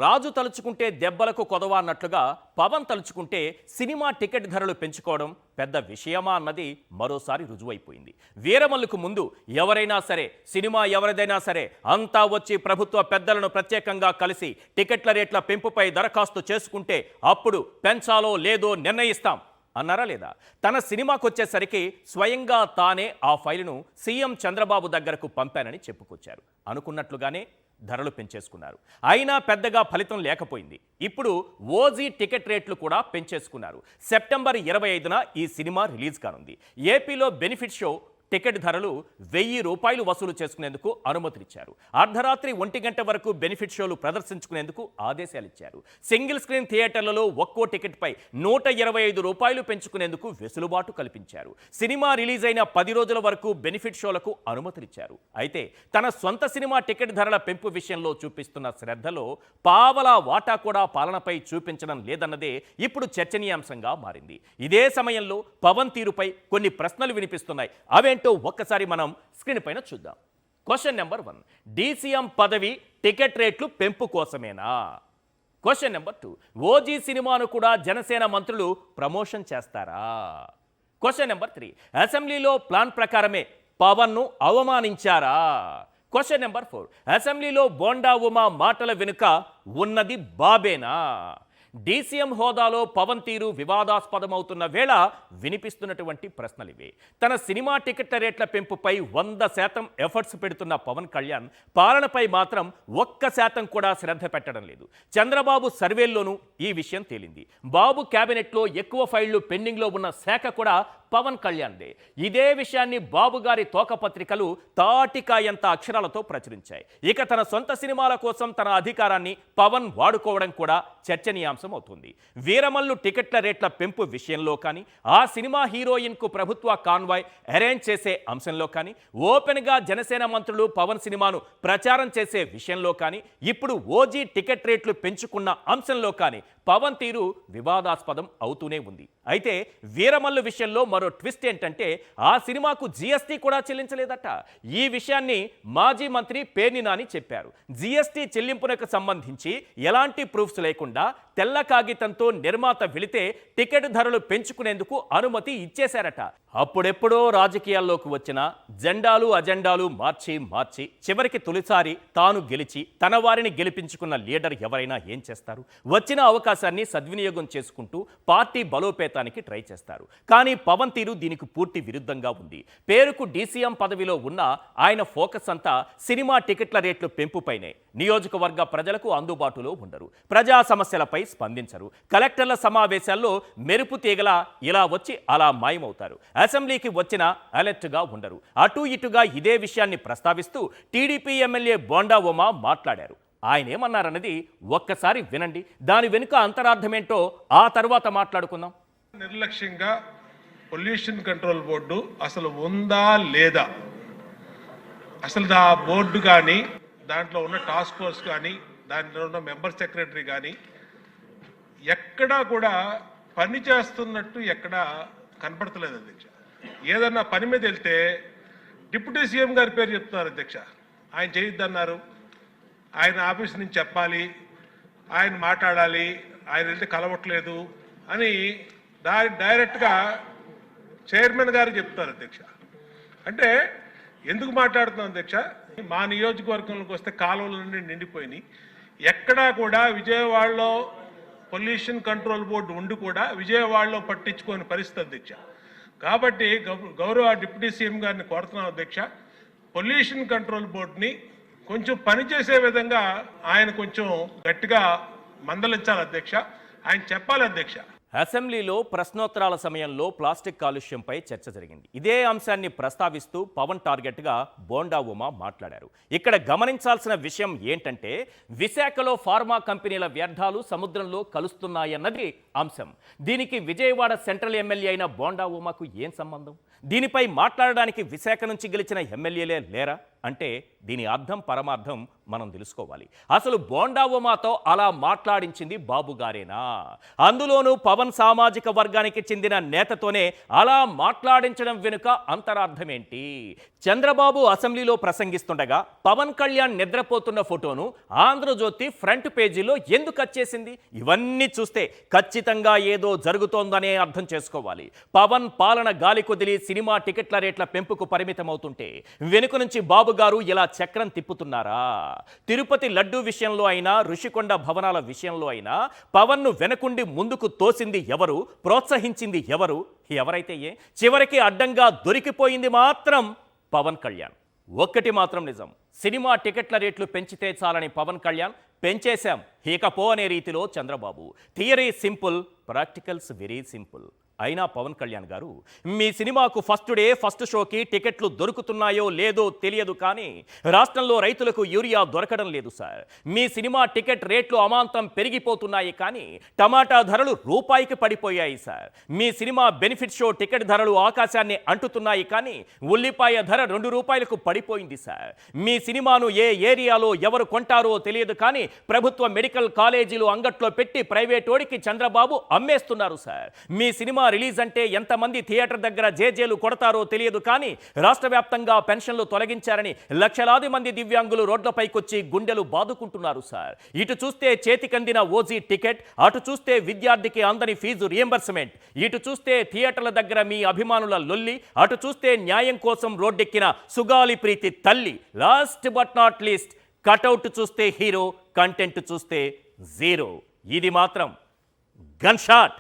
రాజు తలుచుకుంటే దెబ్బలకు కొదవ అన్నట్లుగా పవన్ తలుచుకుంటే సినిమా టికెట్ ధరలు పెంచుకోవడం పెద్ద విషయమా అన్నది మరోసారి రుజువైపోయింది. వీరమల్లుకు ముందు ఎవరైనా సరే, సినిమా ఎవరిదైనా సరే అంతా వచ్చి ప్రభుత్వ పెద్దలను ప్రత్యేకంగా కలిసి టికెట్ల రేట్ల పెంపుపై దరఖాస్తు చేసుకుంటే అప్పుడు పెంచాలో లేదో నిర్ణయిస్తాం అన్నారా లేదా? తన సినిమాకు వచ్చేసరికి స్వయంగా తానే ఆ ఫైలును సీఎం చంద్రబాబు దగ్గరకు పంపానని చెప్పుకొచ్చారు. అనుకున్నట్లుగానే ధరలు పెంచేసుకున్నారు. అయినా పెద్దగా ఫలితం లేకపోయింది. ఇప్పుడు ఓజీ టికెట్ రేట్లు కూడా పెంచేసుకున్నారు. సెప్టెంబర్ 25న ఈ సినిమా రిలీజ్ కానుంది. ఏపీలో బెనిఫిట్ షో టికెట్ ధరలు ₹1000 వసూలు చేసుకునేందుకు అనుమతినిచ్చారు. అర్ధరాత్రి 1 గంట వరకు బెనిఫిట్ షోలు ప్రదర్శించుకునేందుకు ఆదేశాలిచ్చారు. సింగిల్ స్క్రీన్ థియేటర్లలో ఒక్కో టికెట్పై ₹125 పెంచుకునేందుకు వెసులుబాటు కల్పించారు. సినిమా రిలీజ్ అయిన 10 రోజుల వరకు బెనిఫిట్ షోలకు అనుమతినిచ్చారు. అయితే తన సొంత సినిమా టికెట్ ధరల పెంపు విషయంలో చూపిస్తున్న శ్రద్ధలో పావలా వాటా కూడా పాలనపై చూపించడం లేదన్నదే ఇప్పుడు చర్చనీయాంశంగా మారింది. ఇదే సమయంలో పవన్ తీరుపై కొన్ని ప్రశ్నలు వినిపిస్తున్నాయి. అవేంటో ఒక్కసారి మనం స్క్రీన్ పైన చూద్దాం. క్వశ్చన్ నెంబర్ 1, డీసీఎం పదవి టికెట్ రేట్లు పెంపు కోసమేనా? క్వశ్చన్ నెంబర్ 2, ఓజీ సినిమాను కూడా జనసేన మంత్రులు ప్రమోషన్ చేస్తారా? క్వశ్చన్ నెంబర్ 3, అసెంబ్లీలో ప్లాన్ ప్రకారమే పవన్ను అవమానించారా? క్వశ్చన్ నెంబర్ 4, అసెంబ్లీలో బోండా ఉమా మాటల వెనుక ఉన్నది బాబేనా? డీసీఎం హోదాలో పవన్ తీరు వివాదాస్పదమవుతున్న వేళ వినిపిస్తున్నటువంటి ప్రశ్నలివే. తన సినిమా టికెట్ల రేట్ల పెంపుపై 100% ఎఫర్ట్స్ పెడుతున్న పవన్ కళ్యాణ్ పాలనపై మాత్రం 1% కూడా శ్రద్ధ పెట్టడం లేదు. చంద్రబాబు సర్వేల్లోనూ ఈ విషయం తేలింది. బాబు క్యాబినెట్లో ఎక్కువ ఫైళ్లు పెండింగ్లో ఉన్న శాఖ కూడా పవన్ కళ్యాణ్దే. ఇదే విషయాన్ని బాబు గారి తోకపత్రికలు తాటికాయంత అక్షరాలతో ప్రచురించాయి. ఇక తన సొంత సినిమాల కోసం తన అధికారాన్ని పవన్ వాడుకోవడం కూడా చర్చనీయాంశం అవుతుంది. వీరమల్లు టికెట్ల రేట్ల పెంపు విషయంలో కానీ, ఆ సినిమా హీరోయిన్కు ప్రభుత్వ కాన్వాయ్ అరేంజ్ చేసే అంశంలో కానీ, ఓపెన్గా జనసేన మంత్రులు పవన్ సినిమాను ప్రచారం చేసే విషయంలో కానీ, ఇప్పుడు ఓజీ టికెట్ రేట్లు పెంచుకున్న అంశంలో కానీ పవన్ తీరు వివాదాస్పదం అవుతూనే ఉంది. అయితే వీరమల్లు విషయంలో మరో ట్విస్ట్ ఏంటంటే ఆ సినిమాకు జీఎస్టీ కూడా చెల్లించలేదట. ఈ విషయాన్ని మాజీ మంత్రి పేర్ని నాని చెప్పారు. జీఎస్టీ చెల్లింపునకు సంబంధించి ఎలాంటి ప్రూఫ్స్ లేకుండా తెల్ల కాగితంతో నిర్మాత వెళితే టికెట్ ధరలు పెంచుకునేందుకు అనుమతి ఇచ్చేశారట. అప్పుడెప్పుడో రాజకీయాల్లోకి వచ్చిన జెండాలు అజెండాలు మార్చి చివరికి తొలిసారి తాను గెలిచి తన వారిని గెలిపించుకున్న లీడర్ ఎవరైనా ఏం చేస్తారు? వచ్చిన అవకాశాన్ని సద్వినియోగం చేసుకుంటూ పార్టీ బలోపేతానికి ట్రై చేస్తారు. కానీ పవన్ తీరు దీనికి పూర్తి విరుద్ధంగా ఉంది. పేరుకు డీసీఎం పదవిలో ఉన్న ఆయన ఫోకస్ అంతా సినిమా టికెట్ల రేట్లు పెంపుపైనే. నియోజకవర్గ ప్రజలకు అందుబాటులో ఉండరు, ప్రజా సమస్యలపై స్పందించరు, కలెక్టర్ల సమావేశాల్లో మెరుపు తీగల ఇలా వచ్చి అలా మాయమవుతారు, అసెంబ్లీకి వచ్చిన అలర్ట్గా ఉండరు. అటు ఇటుగా ఇదే విషయాన్ని ప్రస్తావిస్తూ టీడీపీ ఎమ్మెల్యే బోండా ఉమా మాట్లాడారు. ఆయన ఏమన్నారన్నది ఒక్కసారి వినండి. దాని వెనుక అంతరార్థమేంటో ఆ తర్వాత మాట్లాడుకుందాం. నిర్లక్ష్యంగా పొల్యూషన్ కంట్రోల్ బోర్డు అసలు ఉందా లేదా, అసలు ఆ బోర్డు కానీ దాంట్లో ఉన్న టాస్క్ ఫోర్స్ కానీ దాంట్లో ఉన్న మెంబర్ సెక్రటరీ కానీ ఎక్కడా కూడా పని చేస్తున్నట్టు ఎక్కడా కనపడతలేదు అధ్యక్ష. ఏదన్నా పని మీద వెళ్తే డిప్యూటీ సీఎం గారి పేరు చెప్తున్నారు అధ్యక్ష. ఆయన చేయొద్దన్నారు, ఆయన ఆఫీస్ నుంచి చెప్పాలి, ఆయన మాట్లాడాలి, ఆయన వెళ్తే కలవట్లేదు అని డైరెక్ట్గా చైర్మన్ గారు చెప్తారు అధ్యక్ష. అంటే ఎందుకు మాట్లాడుతున్నాం అధ్యక్ష? మా నియోజకవర్గంలోకి వస్తే కాలువలన్నీ నిండిపోయినాయి. ఎక్కడా కూడా విజయవాడలో పొల్యూషన్ కంట్రోల్ బోర్డు ఉండి కూడా విజయవాడలో పట్టించుకోని పరిస్థితి అధ్యక్ష. కాబట్టి గౌరవ డిప్యూటీ సీఎం గారిని కోరుతున్నాం అధ్యక్ష, పొల్యూషన్ కంట్రోల్ బోర్డుని కొంచెం పనిచేసే విధంగా ఆయన కొంచెం గట్టిగా మందలించాలి అధ్యక్ష, ఆయన చెప్పాలి అధ్యక్ష. అసెంబ్లీలో ప్రశ్నోత్తరాల సమయంలో ప్లాస్టిక్ కాలుష్యంపై చర్చ జరిగింది. ఇదే అంశాన్ని ప్రస్తావిస్తూ పవన్ టార్గెట్గా బోండా ఉమా మాట్లాడారు. ఇక్కడ గమనించాల్సిన విషయం ఏంటంటే విశాఖలో ఫార్మా కంపెనీల వ్యర్థాలు సముద్రంలో కలుస్తున్నాయన్నది అంశం. దీనికి విజయవాడ సెంట్రల్ ఎమ్మెల్యే అయిన బోండా ఉమాకు ఏం సంబంధం? దీనిపై మాట్లాడడానికి విశాఖ నుంచి గెలిచిన ఎమ్మెల్యేలే లేరా అంటే దీని అర్థం పరమార్థం మనం తెలుసుకోవాలి. అసలు బోండా ఉమాతో అలా మాట్లాడించింది బాబు గారేనా? అందులోనూ పవన్ సామాజిక వర్గానికి చెందిన నేతతోనే అలా మాట్లాడించడం వెనుక అంతరార్థం ఏంటి? చంద్రబాబు అసెంబ్లీలో ప్రసంగిస్తుండగా పవన్ కళ్యాణ్ నిద్రపోతున్న ఫోటోను ఆంధ్రజ్యోతి ఫ్రంట్ పేజీలో ఎందుకు వచ్చేసింది? ఇవన్నీ చూస్తే ఖచ్చితంగా ఏదో జరుగుతోందనే అర్థం చేసుకోవాలి. పవన్ పాలన గాలి కొదిలి సినిమా టికెట్ల రేట్ల పెంపుకు పరిమితమవుతుంటే వెనుక నుంచి బాబు గారు ఇలా చక్రం తిప్పుతున్నారా? తిరుపతి లడ్డూ విషయంలో అయినా, ఋషికొండ భవనాల విషయంలో అయినా పవన్ను వెనకుండి ముందుకు తోసింది ఎవరు? ప్రోత్సహించింది ఎవరు? ఎవరైతే చివరికి అడ్డంగా దొరికిపోయింది మాత్రం పవన్ కళ్యాణ్. ఒక్కటి మాత్రం నిజం, సినిమా టికెట్ల రేట్లు పెంచితే చాలని పవన్ కళ్యాణ్ పెంచేశాం ఇకపో అనే రీతిలో Chandrababu. Theory simple, practicals very simple. అయినా పవన్ కళ్యాణ్ గారు, మీ సినిమాకు ఫస్ట్ డే ఫస్ట్ షోకి టికెట్లు దొరుకుతున్నాయో లేదో తెలియదు, కానీ రాష్ట్రంలో రైతులకు యూరియా దొరకడం లేదు సార్. మీ సినిమా టికెట్ రేట్లు అమాంతం పెరిగిపోతున్నాయి, కానీ టమాటా ధరలు రూపాయికి పడిపోయాయి సార్. మీ సినిమా బెనిఫిట్ షో టికెట్ ధరలు ఆకాశాన్ని అంటుతున్నాయి, కానీ ఉల్లిపాయ ధర 2 రూపాయలకు పడిపోయింది సార్. మీ సినిమాను ఏ ఏరియాలో ఎవరు కొంటారో తెలియదు, కానీ ప్రభుత్వ మెడికల్ కాలేజీలు అంగట్లో పెట్టి ప్రైవేటోడికి చంద్రబాబు అమ్మేస్తున్నారు సార్. మీ సినిమా రిలీజ్ అంటే ఎంతమంది థియేటర్ దగ్గర జేజేలు కొడతారో తెలియదు, కానీ రాష్ట్ర వ్యాప్తంగా పెన్షన్లు తొలగించారని లక్షలాది మంది దివ్యాంగులు రోడ్లపైకొచ్చి గుండెలు బాదుకుంటున్నారు సార్. ఇటు చూస్తే చేతికందిన ఓజీ టికెట్, అటు చూస్తే విద్యార్థికి అందని ఫీజు రియంబర్స్మెంట్, ఇటు చూస్తే థియేటర్ల దగ్గర మీ అభిమానుల లొల్లి, అటు చూస్తే న్యాయం కోసం రోడ్డెక్కిన సుగాలి ప్రీతి తల్లి. Last but not least, cutout చూస్తే హీరో, కంటెంట్ చూస్తే జీరో. ఇది మాత్రం గన్ షాట్.